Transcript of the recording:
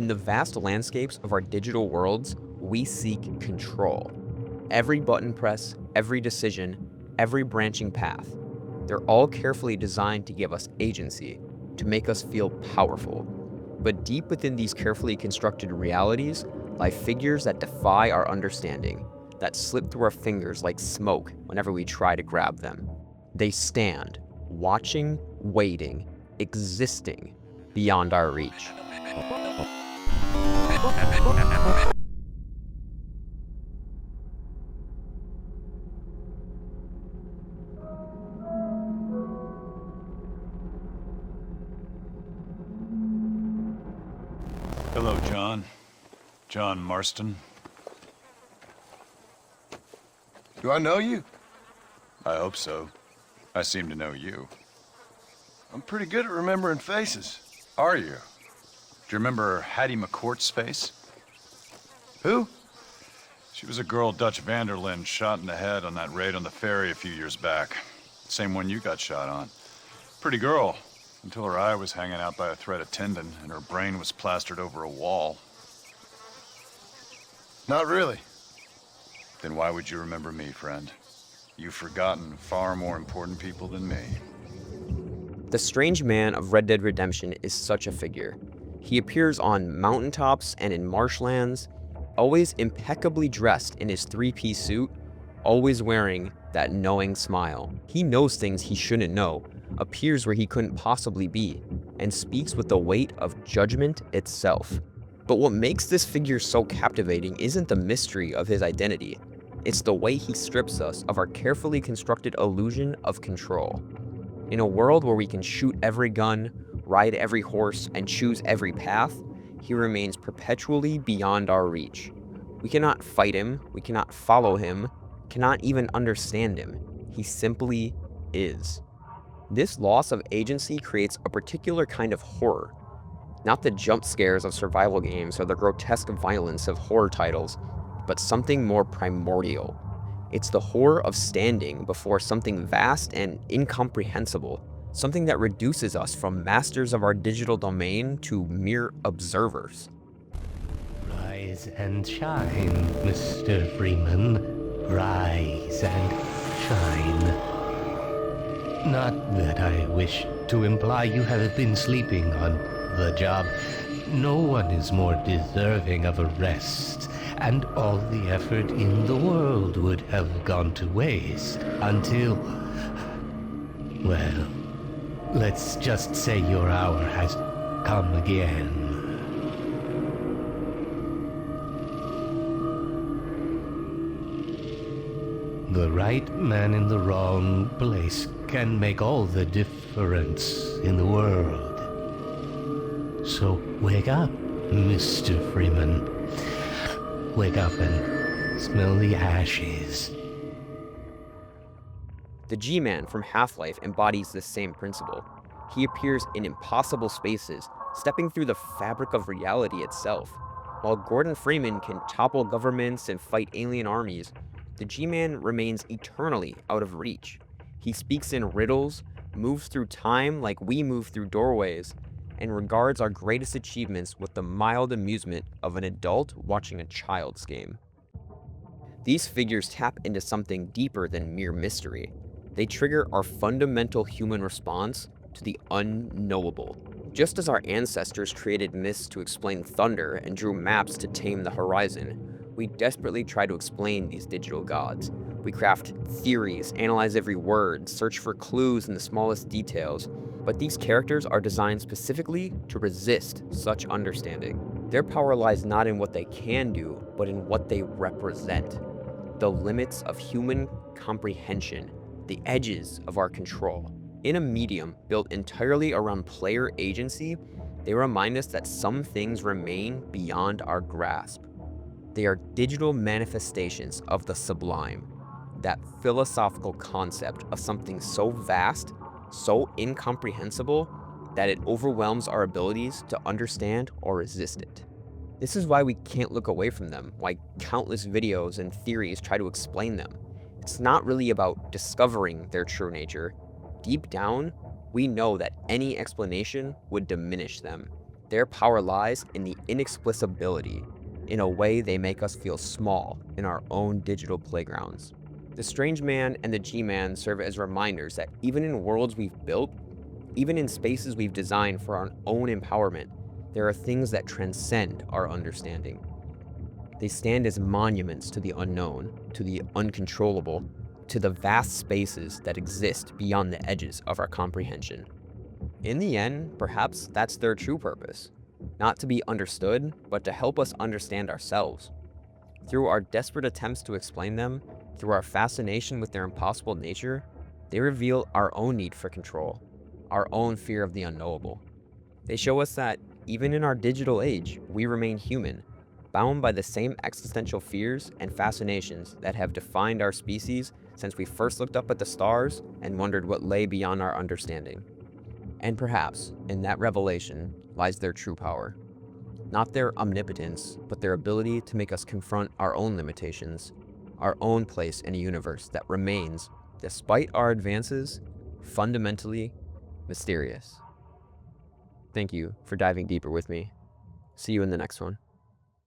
In the vast landscapes of our digital worlds, we seek control. Every button press, every decision, every branching path, they're all carefully designed to give us agency, to make us feel powerful. But deep within these carefully constructed realities lie figures that defy our understanding, that slip through our fingers like smoke whenever we try to grab them. They stand, watching, waiting, existing beyond our reach. Hello, John. John Marston. Do I know you? I hope so. I seem to know you. I'm pretty good at remembering faces. Are you? Do you remember Hattie McCourt's face? Who? She was a girl Dutch Vanderlyn shot in the head on that raid on the ferry a few years back. Same one you got shot on. Pretty girl, until her eye was hanging out by a thread of tendon and her brain was plastered over a wall. Not really. Then why would you remember me, friend? You've forgotten far more important people than me. The strange man of Red Dead Redemption is such a figure. He appears on mountaintops and in marshlands, always impeccably dressed in his three-piece suit, always wearing that knowing smile. He knows things he shouldn't know, appears where he couldn't possibly be, and speaks with the weight of judgment itself. But what makes this figure so captivating isn't the mystery of his identity. It's the way he strips us of our carefully constructed illusion of control. In a world where we can shoot every gun, ride every horse, and choose every path, he remains perpetually beyond our reach. We cannot fight him, we cannot follow him, cannot even understand him. He simply is. This loss of agency creates a particular kind of horror. Not the jump scares of survival games or the grotesque violence of horror titles, but something more primordial. It's the horror of standing before something vast and incomprehensible, something that reduces us from masters of our digital domain to mere observers. Rise and shine, Mr. Freeman. Rise and shine. Not that I wish to imply you have been sleeping on the job. No one is more deserving of a rest, and all the effort in the world would have gone to waste until... well, let's just say your hour has come again. The right man in the wrong place can make all the difference in the world. So wake up, Mr. Freeman. Wake up and smell the ashes. The G-Man from Half-Life embodies this same principle. He appears in impossible spaces, stepping through the fabric of reality itself. While Gordon Freeman can topple governments and fight alien armies, the G-Man remains eternally out of reach. He speaks in riddles, moves through time like we move through doorways, and regards our greatest achievements with the mild amusement of an adult watching a child's game. These figures tap into something deeper than mere mystery. They trigger our fundamental human response to the unknowable. Just as our ancestors created myths to explain thunder and drew maps to tame the horizon, we desperately try to explain these digital gods. We craft theories, analyze every word, search for clues in the smallest details, but these characters are designed specifically to resist such understanding. Their power lies not in what they can do, but in what they represent. The limits of human comprehension, the edges of our control. In a medium built entirely around player agency, they remind us that some things remain beyond our grasp. They are digital manifestations of the sublime, that philosophical concept of something so vast, so incomprehensible, that it overwhelms our abilities to understand or resist it. This is why we can't look away from them, why countless videos and theories try to explain them. It's not really about discovering their true nature. Deep down, we know that any explanation would diminish them. Their power lies in the inexplicability. In a way, they make us feel small in our own digital playgrounds. The Strange Man and the G-Man serve as reminders that even in worlds we've built, even in spaces we've designed for our own empowerment, there are things that transcend our understanding. They stand as monuments to the unknown, to the uncontrollable, to the vast spaces that exist beyond the edges of our comprehension. In the end, perhaps that's their true purpose. Not to be understood, but to help us understand ourselves. Through our desperate attempts to explain them, through our fascination with their impossible nature, they reveal our own need for control, our own fear of the unknowable. They show us that, even in our digital age, we remain human, bound by the same existential fears and fascinations that have defined our species since we first looked up at the stars and wondered what lay beyond our understanding. And perhaps, in that revelation, lies their true power. Not their omnipotence, but their ability to make us confront our own limitations, our own place in a universe that remains, despite our advances, fundamentally mysterious. Thank you for diving deeper with me. See you in the next one.